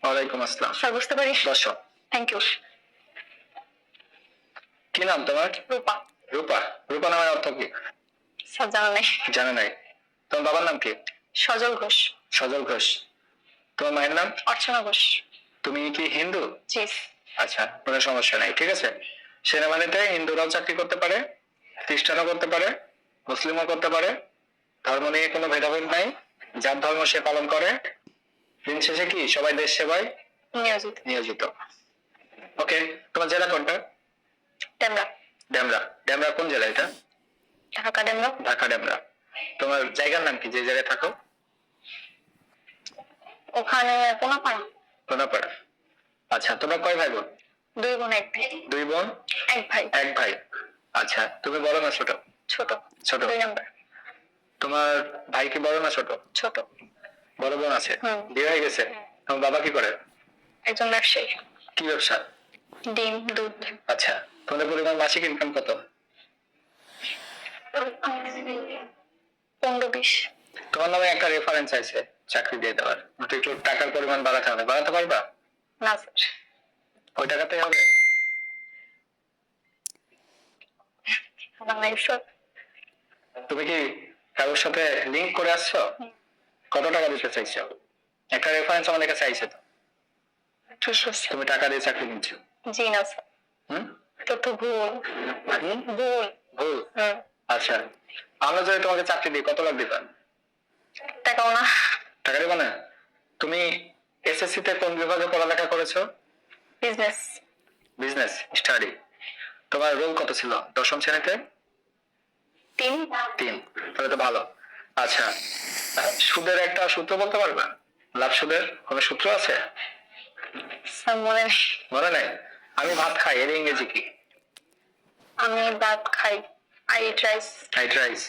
ওয়ালাইকুম আসসালাম। স্যার বুঝতে পারি। বসো। Thank you. কি নাম তোমার? রূপা। রূপা। রূপা নামের অর্থ কি? স্যার জানা নাই। জানা নাই। তোমার বাবার নাম কি? সজল ঘোষ। সজল ঘোষ। তোমার মায়ের নাম? অর্চনা ঘোষ। তুমি কি হিন্দু? জি। আচ্ছা, কোনো সমস্যা নাই, ঠিক আছে। সেনাবাহিনীতে হিন্দুরাও চাকরি করতে পারে, খ্রিস্টানও করতে পারে, মুসলিমও করতে পারে। ধর্ম নিয়ে কোনো ভেদাভেদ নাই, যার ধর্ম সে পালন করে। দিন শেষে কি সবাই দেশ সেবায় নিয়োজিত। নিয়োজিত। ওকে, তোমার জেলা কোনটা? ডেমরা। ডেমরা। ডেমরা কোন জেলা এটা? ঢাকা ডেমরা। ঢাকা ডেমরা। তোমার জায়গার নাম কি, যে জায়গায় থাকো? ওখানে কোনাপাড়া। কোনাপাড়া। আচ্ছা, তোমরা কয় ভাই বোন? 2 বোন 1 ভাই। 2 বোন 1 ভাই। 1 ভাই। আচ্ছা, তুমি বড় না ছোট? ছোট। ছোট। 2 নাম্বার। তোমার ভাই কি বড় না ছোট? ছোট। বড় বোন আছে, বিয়ে হয়ে গেছে? তোমার বাবা কি করে? একজন ব্যবসায়ী। কি ব্যবসা? ডিম, দুধ। আচ্ছা, তোমাদের পরিবার মাসিক ইনকাম কত? 15-20। তোমার নামে একটা রেফারেন্স আছে চাকরি দিয়ে দেওয়ার, একটু টাকার পরিমাণ বাড়াতে হবে, বাড়াতে পারবা? না স্যার। ওই টাকাতেই হবে? না স্যার। তুমি কি কারোর সাথে লিংক করে আসছো? কত টাকা দিতে চাইছো? একটা রেফারেন্স আমাদের কাছে চাইছে তো। ঠিক আছে। তুমি টাকা দিয়ে চাকরি নিচ্ছো? জি না স্যার। তথ্য ভুল। ভুল। ভুল। আচ্ছা, আমরা যদি তোমাকে চাকরি দিই কত লাখ দিবা? টাকাও না। টাকা দিবা না? তুমি এসএসসি তে কোন বিভাগে পড়ালেখা করেছো? বিজনেস। Business study. তোমার রোল কত ছিল 10ম শ্রেণীতে? 3। তাহলে তো ভালো। আচ্ছা, সুদের একটা সূত্র বলতে পারবা? লাভ সুদের কোনো সূত্র আছে? স্যার মনে নেই। মনে নেই? আমি ভাত খাই, এর ইংরেজি কি? আমি ভাত খাই। I eat rice. Right rice.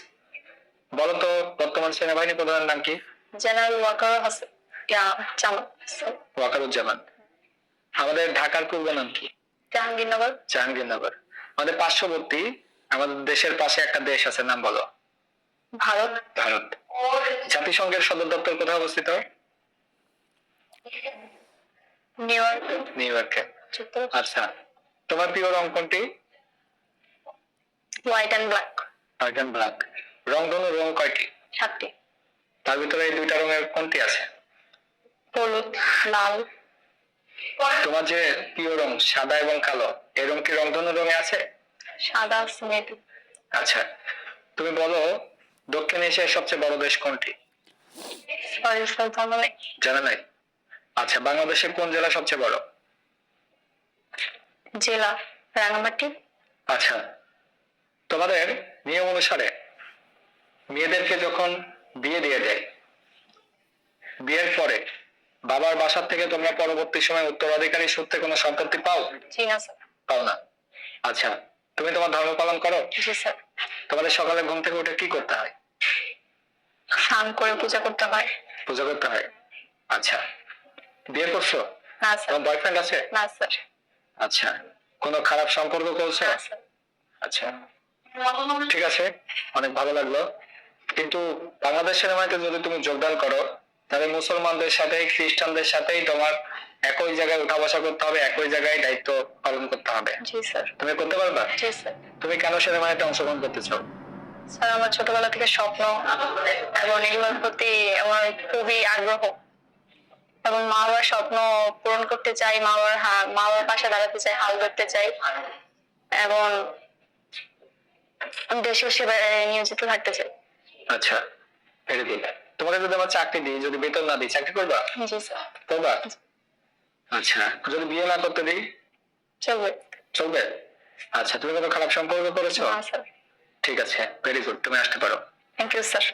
বলো তো বর্তমান সেনাবাহিনী প্রধানের নাম কি? জেনারেল ওয়াকার ওয়াকারুজ্জামান। আমাদের ঢাকার পূর্ব নাম কি? জাহাঙ্গীরনগর। জাহাঙ্গীরনগর। আমাদের পার্শ্ববর্তী আমাদের দেশের পাশে একটা দেশ আছে, নাম বলো। ভারত। ভারত। জাতিসংঘের সদর দপ্তর কোথায় অবস্থিত? New York. নিউ ইয়র্কে। আচ্ছা, তোমার প্রিয় রং কোনটি? White and black. White and black. রংধনু রং কয়টি? 7টি। তার ভিতরে এই 2টা রঙের কোনটি আছে? হলুদ, লাল। তোমার যে প্রিয় রং সাদা এবং কালো, এই রং কি রংধনু রঙে আছে? সাদা, সিমেন্ট। আচ্ছা, তুমি বলো দক্ষিণ এশিয়ার সবচেয়ে বড় দেশ কোনটি? সরি স্যার জানা নেই। জানা নাই? আচ্ছা, বাংলাদেশের কোন জেলা সবচেয়ে বড়? জেলা রাঙামাটি। আচ্ছা, তোমাদের নিয়ম অনুসারে মেয়েদেরকে যখন বিয়ে দিয়ে দেয়, বিয়ের পরে বাবার বাসার থেকে তোমরা পরবর্তী সময় উত্তরাধিকারী সূত্রে কোনো সম্পত্তি পাও? জি না স্যার। পাও না। আচ্ছা, তুমি তোমার ধর্ম পালন করো? জি স্যার। তোমাদের সকালে ঘুম থেকে উঠে কি করতে হয়? স্নান করে পূজা করতে হয়। পূজা করতে হয়। আচ্ছা, বিয়ে করছো? না স্যার। তোমার বয়ফ্রেন্ড আছে? না স্যার। আচ্ছা, কোনো খারাপ সম্পর্ক করছো? না স্যার। আচ্ছা, ঠিক আছে, অনেক ভালো লাগলো। কিন্তু বাংলাদেশ সেনাবাহিনীতে যদি তুমি যোগদান করো, তাহলে মুসলমানদের সাথে খ্রিস্টানদের সাথেই তোমার একই জায়গায় উঠা বসা করতে হবে, একই জায়গায় দায়িত্ব পালন করতে হবে। জি স্যার। তুমি করতে পারবা? জি স্যার। তুমি কেন সেনাবাহিনীতে অংশগ্রহণ করতে চাও? স্যার আমার ছোটবেলা থেকে স্বপ্ন এবং এগুলোর প্রতি আমার খুবই আগ্রহ, এবং মা বাবার স্বপ্ন পূরণ করতে চাই। মা বাবার পাশে দাঁড়াতে চাই, হাল ধরতে চাই এবং দেশের সেবায় নিয়োজিত থাকতে চাই। আচ্ছা, ভেরি গুড। তোমাকে যদি আমার চাকরি দিই, যদি বেতন না দিই, চাকরি করবা? জি স্যার। করবা? আচ্ছা, যদি বিয়ে না করতে দিই? চলবে। চলবে। আচ্ছা, তুমি কোনো খারাপ সম্পর্ক করেছো? না স্যার। ঠিক আছে, ভেরি গুড, তুমি আসতে পারো। Thank you sir.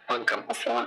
ওয়েলকাম। আসসালাম।